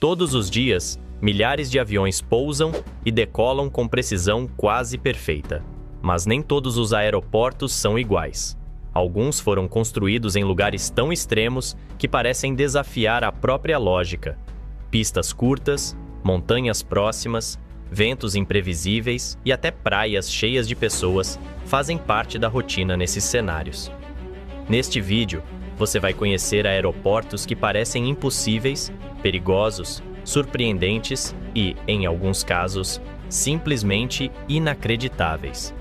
Todos os dias, milhares de aviões pousam e decolam com precisão quase perfeita. Mas nem todos os aeroportos são iguais. Alguns foram construídos em lugares tão extremos que parecem desafiar a própria lógica. Pistas curtas, montanhas próximas, ventos imprevisíveis e até praias cheias de pessoas fazem parte da rotina nesses cenários. Neste vídeo, você vai conhecer aeroportos que parecem impossíveis, perigosos, surpreendentes e, em alguns casos, simplesmente inacreditáveis.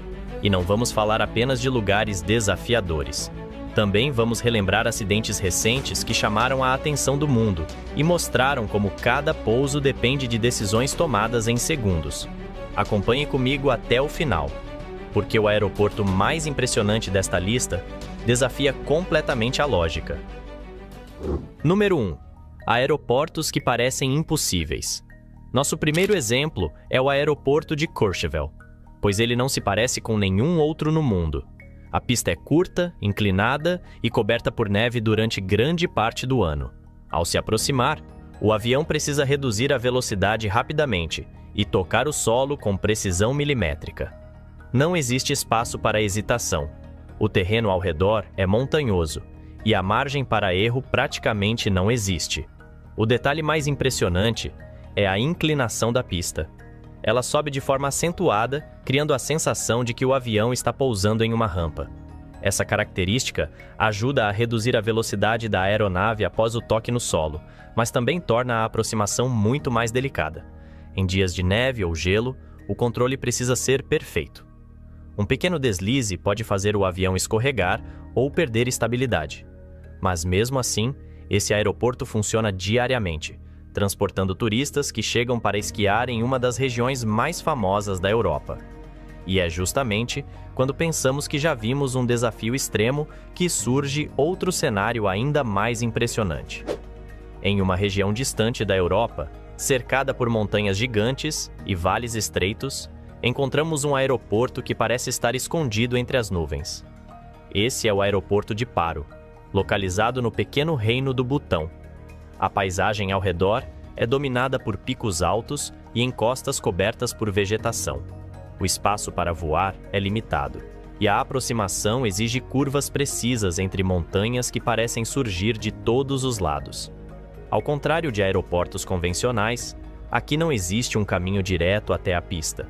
E não vamos falar apenas de lugares desafiadores. Também vamos relembrar acidentes recentes que chamaram a atenção do mundo e mostraram como cada pouso depende de decisões tomadas em segundos. Acompanhe comigo até o final, porque o aeroporto mais impressionante desta lista desafia completamente a lógica. Número 1. Aeroportos que parecem impossíveis. Nosso primeiro exemplo é o aeroporto de Courchevel, pois ele não se parece com nenhum outro no mundo. A pista é curta, inclinada e coberta por neve durante grande parte do ano. Ao se aproximar, o avião precisa reduzir a velocidade rapidamente e tocar o solo com precisão milimétrica. Não existe espaço para hesitação. O terreno ao redor é montanhoso e a margem para erro praticamente não existe. O detalhe mais impressionante é a inclinação da pista. Ela sobe de forma acentuada, criando a sensação de que o avião está pousando em uma rampa. Essa característica ajuda a reduzir a velocidade da aeronave após o toque no solo, mas também torna a aproximação muito mais delicada. Em dias de neve ou gelo, o controle precisa ser perfeito. Um pequeno deslize pode fazer o avião escorregar ou perder estabilidade. Mas mesmo assim, esse aeroporto funciona diariamente, transportando turistas que chegam para esquiar em uma das regiões mais famosas da Europa. E é justamente quando pensamos que já vimos um desafio extremo que surge outro cenário ainda mais impressionante. Em uma região distante da Europa, cercada por montanhas gigantes e vales estreitos, encontramos um aeroporto que parece estar escondido entre as nuvens. Esse é o aeroporto de Paro, localizado no pequeno reino do Butão. A paisagem ao redor é dominada por picos altos e encostas cobertas por vegetação. O espaço para voar é limitado, e a aproximação exige curvas precisas entre montanhas que parecem surgir de todos os lados. Ao contrário de aeroportos convencionais, aqui não existe um caminho direto até a pista.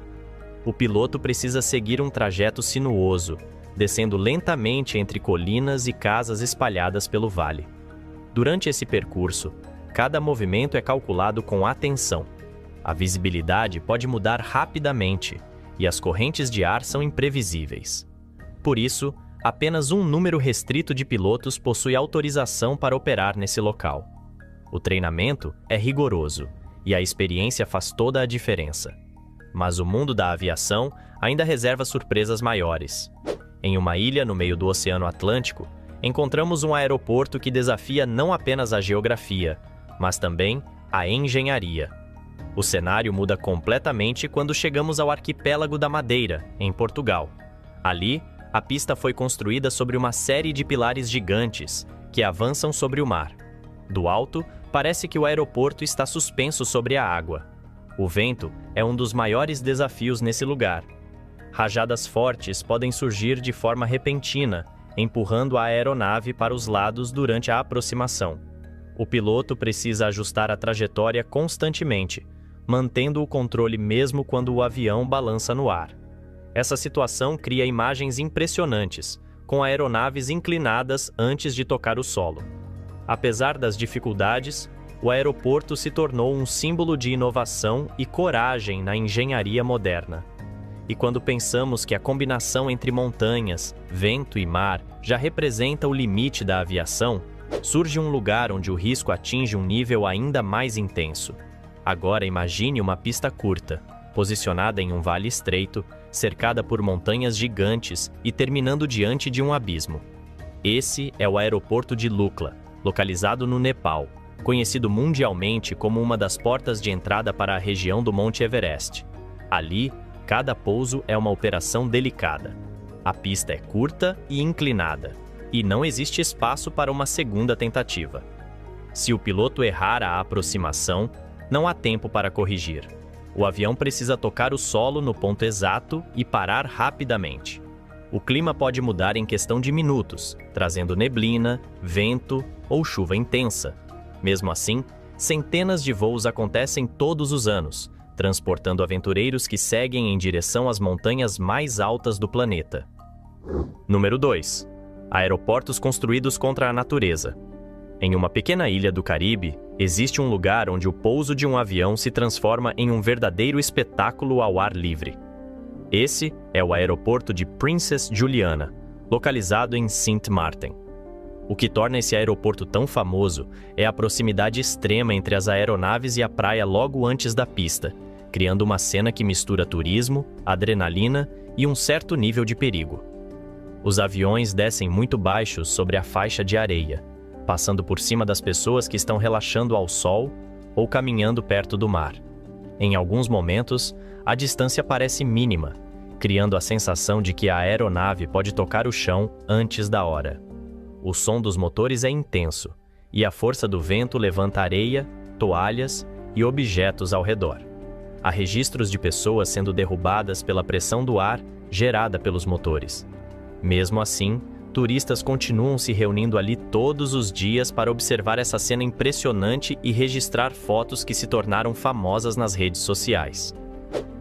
O piloto precisa seguir um trajeto sinuoso, descendo lentamente entre colinas e casas espalhadas pelo vale. Durante esse percurso, cada movimento é calculado com atenção. A visibilidade pode mudar rapidamente e as correntes de ar são imprevisíveis. Por isso, apenas um número restrito de pilotos possui autorização para operar nesse local. O treinamento é rigoroso e a experiência faz toda a diferença. Mas o mundo da aviação ainda reserva surpresas maiores. Em uma ilha no meio do Oceano Atlântico, encontramos um aeroporto que desafia não apenas a geografia, mas também a engenharia. O cenário muda completamente quando chegamos ao arquipélago da Madeira, em Portugal. Ali, a pista foi construída sobre uma série de pilares gigantes que avançam sobre o mar. Do alto, parece que o aeroporto está suspenso sobre a água. O vento é um dos maiores desafios nesse lugar. Rajadas fortes podem surgir de forma repentina, empurrando a aeronave para os lados durante a aproximação. O piloto precisa ajustar a trajetória constantemente, mantendo o controle mesmo quando o avião balança no ar. Essa situação cria imagens impressionantes, com aeronaves inclinadas antes de tocar o solo. Apesar das dificuldades, o aeroporto se tornou um símbolo de inovação e coragem na engenharia moderna. E quando pensamos que a combinação entre montanhas, vento e mar já representa o limite da aviação, surge um lugar onde o risco atinge um nível ainda mais intenso. Agora imagine uma pista curta, posicionada em um vale estreito, cercada por montanhas gigantes e terminando diante de um abismo. Esse é o aeroporto de Lukla, localizado no Nepal, conhecido mundialmente como uma das portas de entrada para a região do Monte Everest. Ali, cada pouso é uma operação delicada. A pista é curta e inclinada, e não existe espaço para uma segunda tentativa. Se o piloto errar a aproximação, não há tempo para corrigir. O avião precisa tocar o solo no ponto exato e parar rapidamente. O clima pode mudar em questão de minutos, trazendo neblina, vento ou chuva intensa. Mesmo assim, centenas de voos acontecem todos os anos, transportando aventureiros que seguem em direção às montanhas mais altas do planeta. Número 2. Aeroportos construídos contra a natureza. Em uma pequena ilha do Caribe, existe um lugar onde o pouso de um avião se transforma em um verdadeiro espetáculo ao ar livre. Esse é o aeroporto de Princess Juliana, localizado em Sint Maarten. O que torna esse aeroporto tão famoso é a proximidade extrema entre as aeronaves e a praia logo antes da pista, criando uma cena que mistura turismo, adrenalina e um certo nível de perigo. Os aviões descem muito baixos sobre a faixa de areia, passando por cima das pessoas que estão relaxando ao sol ou caminhando perto do mar. Em alguns momentos, a distância parece mínima, criando a sensação de que a aeronave pode tocar o chão antes da hora. O som dos motores é intenso, e a força do vento levanta areia, toalhas e objetos ao redor. Há registros de pessoas sendo derrubadas pela pressão do ar gerada pelos motores. Mesmo assim, turistas continuam se reunindo ali todos os dias para observar essa cena impressionante e registrar fotos que se tornaram famosas nas redes sociais.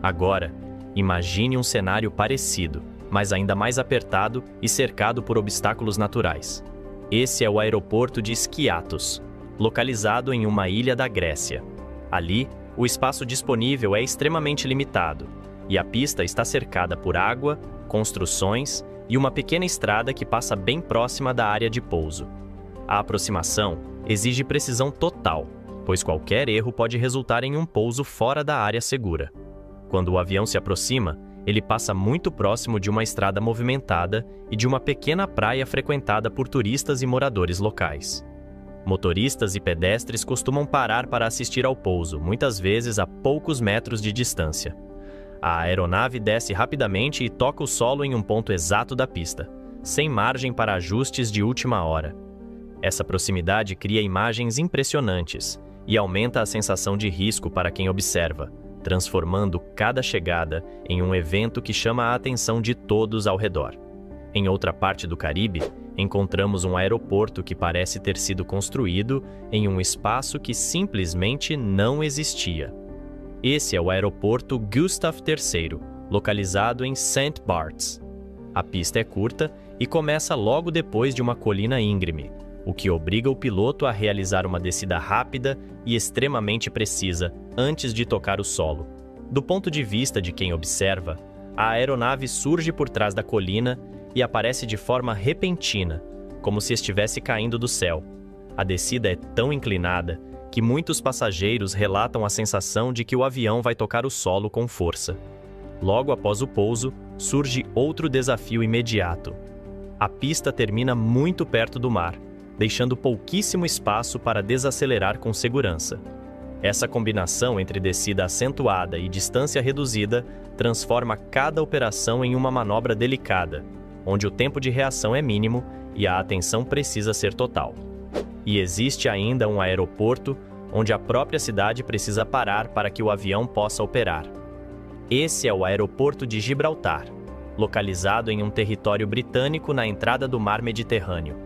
Agora, imagine um cenário parecido, mas ainda mais apertado e cercado por obstáculos naturais. Esse é o aeroporto de Skiathos, localizado em uma ilha da Grécia. Ali, o espaço disponível é extremamente limitado, e a pista está cercada por água, construções e uma pequena estrada que passa bem próxima da área de pouso. A aproximação exige precisão total, pois qualquer erro pode resultar em um pouso fora da área segura. Quando o avião se aproxima, ele passa muito próximo de uma estrada movimentada e de uma pequena praia frequentada por turistas e moradores locais. Motoristas e pedestres costumam parar para assistir ao pouso, muitas vezes a poucos metros de distância. A aeronave desce rapidamente e toca o solo em um ponto exato da pista, sem margem para ajustes de última hora. Essa proximidade cria imagens impressionantes e aumenta a sensação de risco para quem observa, transformando cada chegada em um evento que chama a atenção de todos ao redor. Em outra parte do Caribe, encontramos um aeroporto que parece ter sido construído em um espaço que simplesmente não existia. Esse é o aeroporto Gustaf III, localizado em St. Barts. A pista é curta e começa logo depois de uma colina íngreme, o que obriga o piloto a realizar uma descida rápida e extremamente precisa antes de tocar o solo. Do ponto de vista de quem observa, a aeronave surge por trás da colina e aparece de forma repentina, como se estivesse caindo do céu. A descida é tão inclinada que muitos passageiros relatam a sensação de que o avião vai tocar o solo com força. Logo após o pouso, surge outro desafio imediato. A pista termina muito perto do mar, deixando pouquíssimo espaço para desacelerar com segurança. Essa combinação entre descida acentuada e distância reduzida transforma cada operação em uma manobra delicada, onde o tempo de reação é mínimo e a atenção precisa ser total. E existe ainda um aeroporto onde a própria cidade precisa parar para que o avião possa operar. Esse é o aeroporto de Gibraltar, localizado em um território britânico na entrada do Mar Mediterrâneo.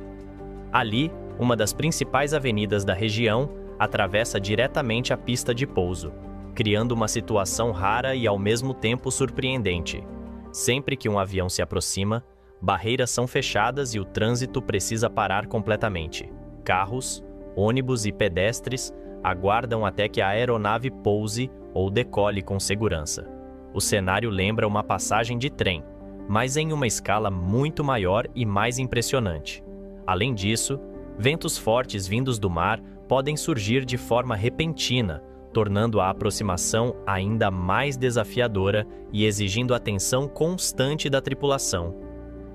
Ali, uma das principais avenidas da região atravessa diretamente a pista de pouso, criando uma situação rara e ao mesmo tempo surpreendente. Sempre que um avião se aproxima, barreiras são fechadas e o trânsito precisa parar completamente. Carros, ônibus e pedestres aguardam até que a aeronave pouse ou decole com segurança. O cenário lembra uma passagem de trem, mas em uma escala muito maior e mais impressionante. Além disso, ventos fortes vindos do mar podem surgir de forma repentina, tornando a aproximação ainda mais desafiadora e exigindo atenção constante da tripulação.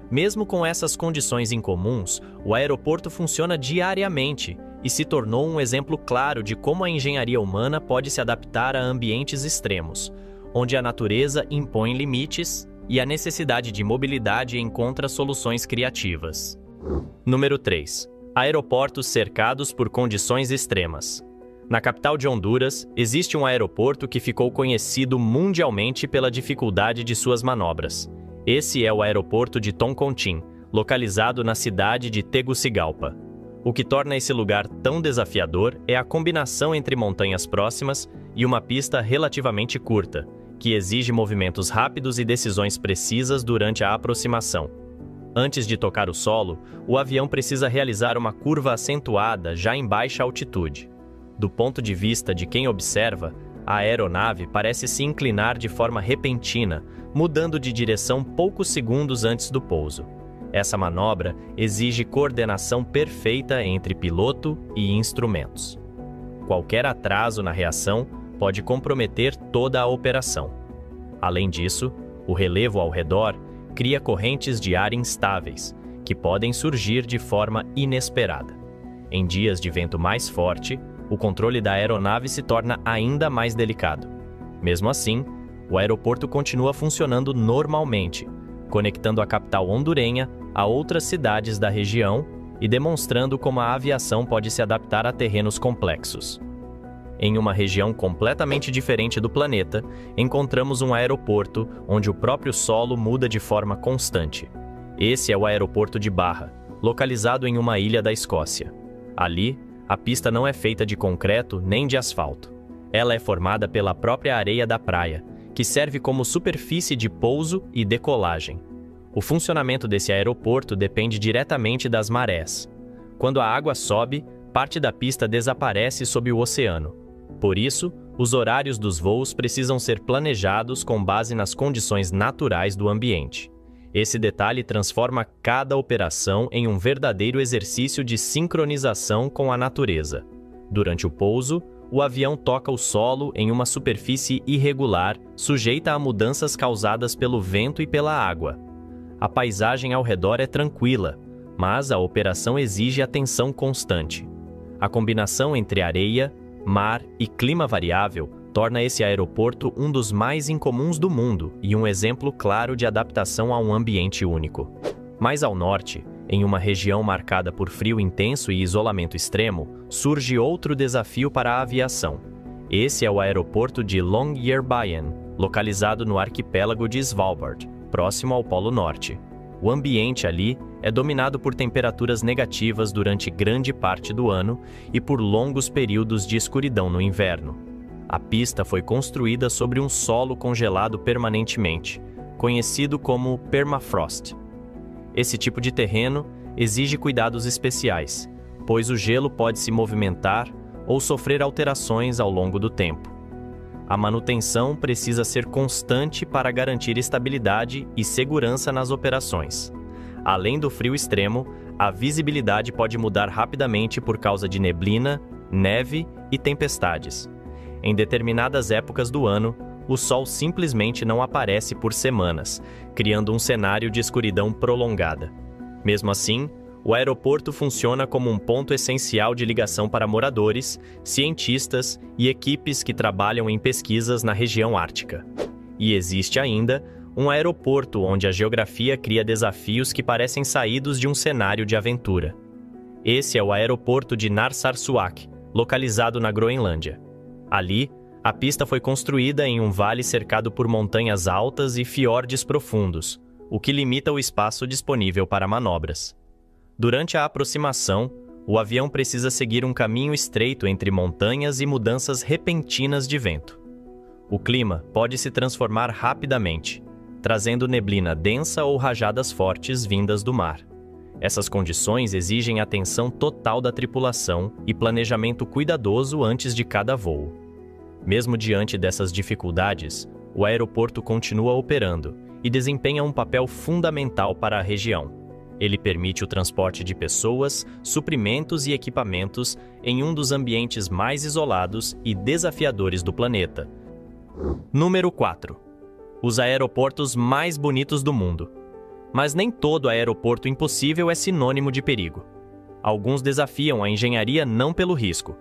Mesmo com essas condições incomuns, o aeroporto funciona diariamente e se tornou um exemplo claro de como a engenharia humana pode se adaptar a ambientes extremos, onde a natureza impõe limites e a necessidade de mobilidade encontra soluções criativas. Número 3. Aeroportos cercados por condições extremas. Na capital de Honduras, existe um aeroporto que ficou conhecido mundialmente pela dificuldade de suas manobras. Esse é o aeroporto de Toncontín, localizado na cidade de Tegucigalpa. O que torna esse lugar tão desafiador é a combinação entre montanhas próximas e uma pista relativamente curta, que exige movimentos rápidos e decisões precisas durante a aproximação. Antes de tocar o solo, o avião precisa realizar uma curva acentuada já em baixa altitude. Do ponto de vista de quem observa, a aeronave parece se inclinar de forma repentina, mudando de direção poucos segundos antes do pouso. Essa manobra exige coordenação perfeita entre piloto e instrumentos. Qualquer atraso na reação pode comprometer toda a operação. Além disso, o relevo ao redor cria correntes de ar instáveis, que podem surgir de forma inesperada. Em dias de vento mais forte, o controle da aeronave se torna ainda mais delicado. Mesmo assim, o aeroporto continua funcionando normalmente, conectando a capital hondurenha a outras cidades da região e demonstrando como a aviação pode se adaptar a terrenos complexos. Em uma região completamente diferente do planeta, encontramos um aeroporto onde o próprio solo muda de forma constante. Esse é o aeroporto de Barra, localizado em uma ilha da Escócia. Ali, a pista não é feita de concreto nem de asfalto. Ela é formada pela própria areia da praia, que serve como superfície de pouso e decolagem. O funcionamento desse aeroporto depende diretamente das marés. Quando a água sobe, parte da pista desaparece sob o oceano. Por isso, os horários dos voos precisam ser planejados com base nas condições naturais do ambiente. Esse detalhe transforma cada operação em um verdadeiro exercício de sincronização com a natureza. Durante o pouso, o avião toca o solo em uma superfície irregular, sujeita a mudanças causadas pelo vento e pela água. A paisagem ao redor é tranquila, mas a operação exige atenção constante. A combinação entre areia, mar e clima variável torna esse aeroporto um dos mais incomuns do mundo e um exemplo claro de adaptação a um ambiente único. Mais ao norte, em uma região marcada por frio intenso e isolamento extremo, surge outro desafio para a aviação. Esse é o aeroporto de Longyearbyen, localizado no arquipélago de Svalbard, próximo ao Polo Norte. O ambiente ali é dominado por temperaturas negativas durante grande parte do ano e por longos períodos de escuridão no inverno. A pista foi construída sobre um solo congelado permanentemente, conhecido como permafrost. Esse tipo de terreno exige cuidados especiais, pois o gelo pode se movimentar ou sofrer alterações ao longo do tempo. A manutenção precisa ser constante para garantir estabilidade e segurança nas operações. Além do frio extremo, a visibilidade pode mudar rapidamente por causa de neblina, neve e tempestades. Em determinadas épocas do ano, o sol simplesmente não aparece por semanas, criando um cenário de escuridão prolongada. Mesmo assim, o aeroporto funciona como um ponto essencial de ligação para moradores, cientistas e equipes que trabalham em pesquisas na região ártica. E existe ainda um aeroporto onde a geografia cria desafios que parecem saídos de um cenário de aventura. Esse é o aeroporto de Narsarsuaq, localizado na Groenlândia. Ali, a pista foi construída em um vale cercado por montanhas altas e fiordes profundos, o que limita o espaço disponível para manobras. Durante a aproximação, o avião precisa seguir um caminho estreito entre montanhas e mudanças repentinas de vento. O clima pode se transformar rapidamente, trazendo neblina densa ou rajadas fortes vindas do mar. Essas condições exigem atenção total da tripulação e planejamento cuidadoso antes de cada voo. Mesmo diante dessas dificuldades, o aeroporto continua operando e desempenha um papel fundamental para a região. Ele permite o transporte de pessoas, suprimentos e equipamentos em um dos ambientes mais isolados e desafiadores do planeta. Número 4. Os aeroportos mais bonitos do mundo. Mas nem todo aeroporto impossível é sinônimo de perigo. Alguns desafiam a engenharia não pelo risco,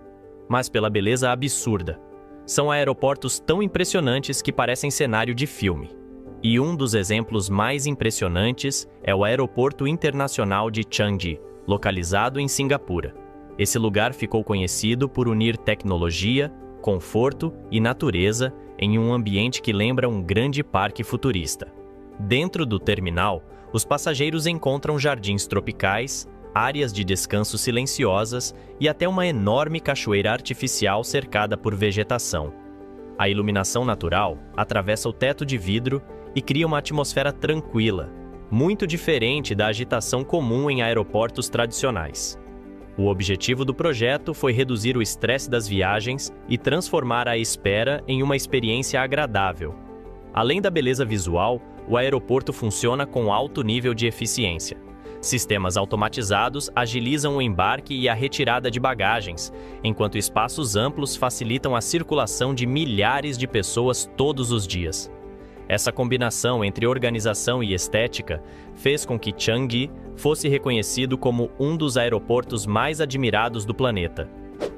mas pela beleza absurda. São aeroportos tão impressionantes que parecem cenário de filme. E um dos exemplos mais impressionantes é o Aeroporto Internacional de Changi, localizado em Singapura. Esse lugar ficou conhecido por unir tecnologia, conforto e natureza em um ambiente que lembra um grande parque futurista. Dentro do terminal, os passageiros encontram jardins tropicais, áreas de descanso silenciosas e até uma enorme cachoeira artificial cercada por vegetação. A iluminação natural atravessa o teto de vidro e cria uma atmosfera tranquila, muito diferente da agitação comum em aeroportos tradicionais. O objetivo do projeto foi reduzir o estresse das viagens e transformar a espera em uma experiência agradável. Além da beleza visual, o aeroporto funciona com alto nível de eficiência. Sistemas automatizados agilizam o embarque e a retirada de bagagens, enquanto espaços amplos facilitam a circulação de milhares de pessoas todos os dias. Essa combinação entre organização e estética fez com que Changi fosse reconhecido como um dos aeroportos mais admirados do planeta.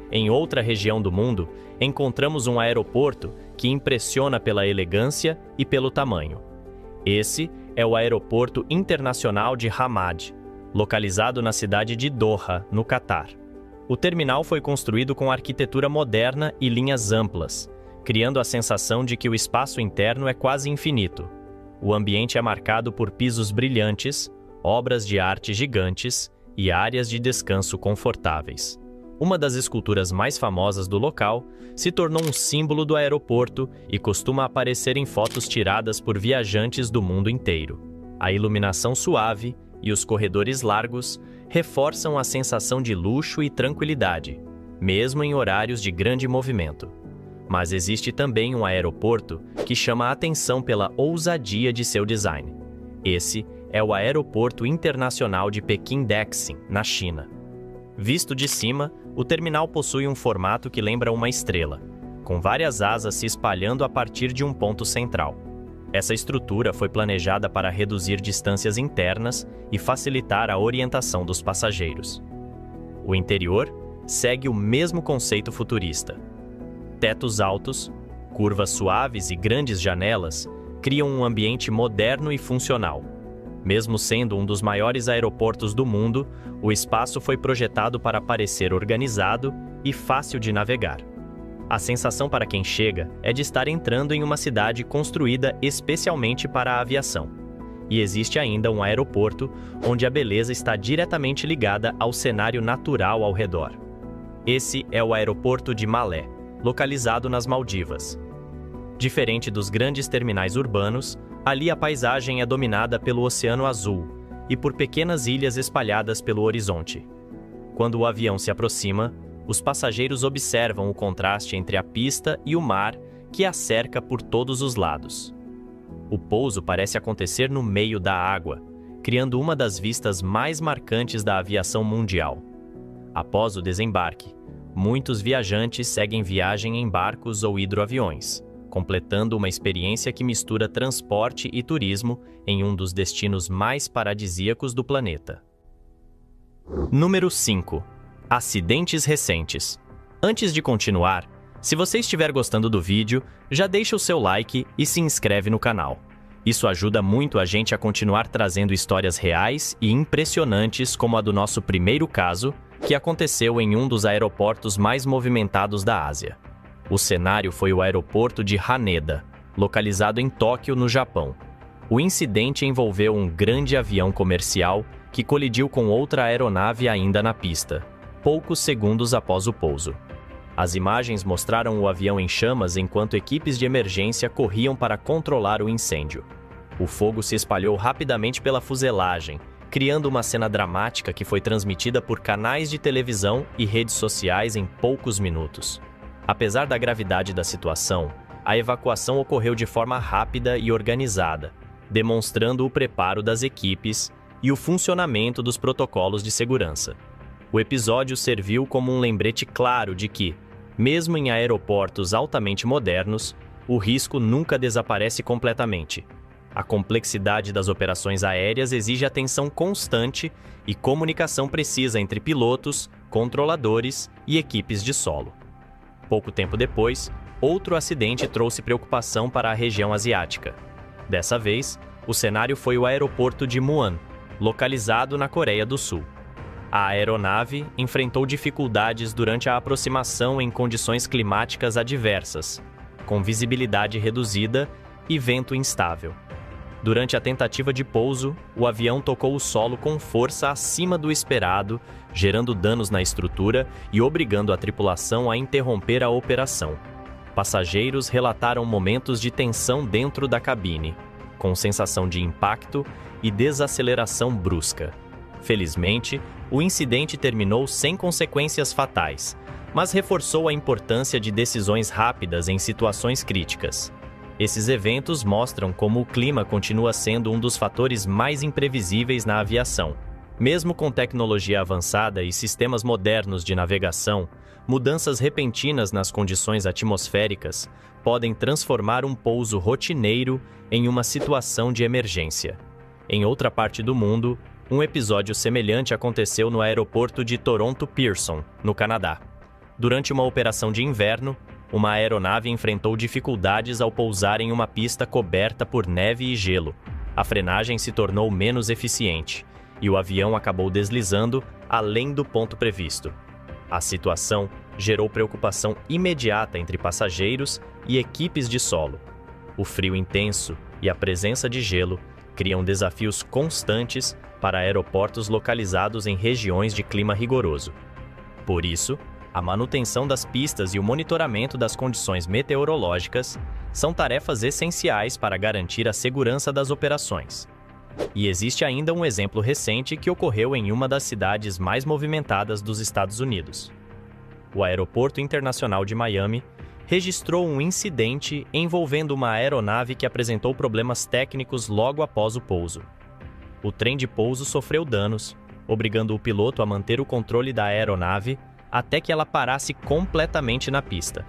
Em outra região do mundo, encontramos um aeroporto que impressiona pela elegância e pelo tamanho. Esse é o Aeroporto Internacional de Hamad, localizado na cidade de Doha, no Catar. O terminal foi construído com arquitetura moderna e linhas amplas, criando a sensação de que o espaço interno é quase infinito. O ambiente é marcado por pisos brilhantes, obras de arte gigantes e áreas de descanso confortáveis. Uma das esculturas mais famosas do local se tornou um símbolo do aeroporto e costuma aparecer em fotos tiradas por viajantes do mundo inteiro. A iluminação suave e os corredores largos reforçam a sensação de luxo e tranquilidade, mesmo em horários de grande movimento. Mas existe também um aeroporto que chama a atenção pela ousadia de seu design. Esse é o Aeroporto Internacional de Pequim-Daxing, na China. Visto de cima, o terminal possui um formato que lembra uma estrela, com várias asas se espalhando a partir de um ponto central. Essa estrutura foi planejada para reduzir distâncias internas e facilitar a orientação dos passageiros. O interior segue o mesmo conceito futurista. Tetos altos, curvas suaves e grandes janelas criam um ambiente moderno e funcional. Mesmo sendo um dos maiores aeroportos do mundo, o espaço foi projetado para parecer organizado e fácil de navegar. A sensação para quem chega é de estar entrando em uma cidade construída especialmente para a aviação. E existe ainda um aeroporto onde a beleza está diretamente ligada ao cenário natural ao redor. Esse é o aeroporto de Malé, localizado nas Maldivas. Diferente dos grandes terminais urbanos, ali a paisagem é dominada pelo Oceano Azul e por pequenas ilhas espalhadas pelo horizonte. Quando o avião se aproxima, os passageiros observam o contraste entre a pista e o mar que a cerca por todos os lados. O pouso parece acontecer no meio da água, criando uma das vistas mais marcantes da aviação mundial. Após o desembarque, muitos viajantes seguem viagem em barcos ou hidroaviões, completando uma experiência que mistura transporte e turismo em um dos destinos mais paradisíacos do planeta. Número 5. Acidentes recentes. Antes de continuar, se você estiver gostando do vídeo, já deixa o seu like e se inscreve no canal. Isso ajuda muito a gente a continuar trazendo histórias reais e impressionantes como a do nosso primeiro caso, que aconteceu em um dos aeroportos mais movimentados da Ásia. O cenário foi o aeroporto de Haneda, localizado em Tóquio, no Japão. O incidente envolveu um grande avião comercial que colidiu com outra aeronave ainda na pista, poucos segundos após o pouso. As imagens mostraram o avião em chamas enquanto equipes de emergência corriam para controlar o incêndio. O fogo se espalhou rapidamente pela fuselagem, criando uma cena dramática que foi transmitida por canais de televisão e redes sociais em poucos minutos. Apesar da gravidade da situação, a evacuação ocorreu de forma rápida e organizada, demonstrando o preparo das equipes e o funcionamento dos protocolos de segurança. O episódio serviu como um lembrete claro de que, mesmo em aeroportos altamente modernos, o risco nunca desaparece completamente. A complexidade das operações aéreas exige atenção constante e comunicação precisa entre pilotos, controladores e equipes de solo. Pouco tempo depois, outro acidente trouxe preocupação para a região asiática. Dessa vez, o cenário foi o aeroporto de Muan, localizado na Coreia do Sul. A aeronave enfrentou dificuldades durante a aproximação em condições climáticas adversas, com visibilidade reduzida e vento instável. Durante a tentativa de pouso, o avião tocou o solo com força acima do esperado, gerando danos na estrutura e obrigando a tripulação a interromper a operação. Passageiros relataram momentos de tensão dentro da cabine, com sensação de impacto e desaceleração brusca. Felizmente, o incidente terminou sem consequências fatais, mas reforçou a importância de decisões rápidas em situações críticas. Esses eventos mostram como o clima continua sendo um dos fatores mais imprevisíveis na aviação. Mesmo com tecnologia avançada e sistemas modernos de navegação, mudanças repentinas nas condições atmosféricas podem transformar um pouso rotineiro em uma situação de emergência. Em outra parte do mundo, um episódio semelhante aconteceu no aeroporto de Toronto Pearson, no Canadá. Durante uma operação de inverno, uma aeronave enfrentou dificuldades ao pousar em uma pista coberta por neve e gelo. A frenagem se tornou menos eficiente e o avião acabou deslizando além do ponto previsto. A situação gerou preocupação imediata entre passageiros e equipes de solo. O frio intenso e a presença de gelo criam desafios constantes para aeroportos localizados em regiões de clima rigoroso. Por isso, a manutenção das pistas e o monitoramento das condições meteorológicas são tarefas essenciais para garantir a segurança das operações. E existe ainda um exemplo recente que ocorreu em uma das cidades mais movimentadas dos Estados Unidos. O Aeroporto Internacional de Miami registrou um incidente envolvendo uma aeronave que apresentou problemas técnicos logo após o pouso. O trem de pouso sofreu danos, obrigando o piloto a manter o controle da aeronave até que ela parasse completamente na pista.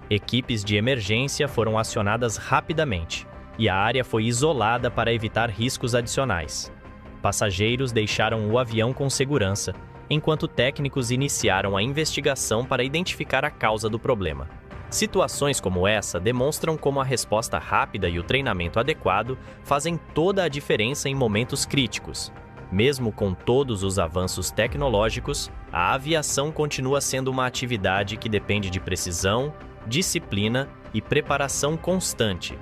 Equipes de emergência foram acionadas rapidamente e a área foi isolada para evitar riscos adicionais. Passageiros deixaram o avião com segurança, enquanto técnicos iniciaram a investigação para identificar a causa do problema. Situações como essa demonstram como a resposta rápida e o treinamento adequado fazem toda a diferença em momentos críticos. Mesmo com todos os avanços tecnológicos, a aviação continua sendo uma atividade que depende de precisão, disciplina e preparação constante.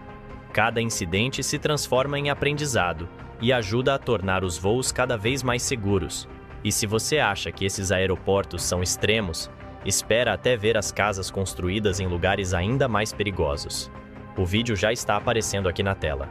Cada incidente se transforma em aprendizado e ajuda a tornar os voos cada vez mais seguros. E se você acha que esses aeroportos são extremos, espera até ver as casas construídas em lugares ainda mais perigosos. O vídeo já está aparecendo aqui na tela.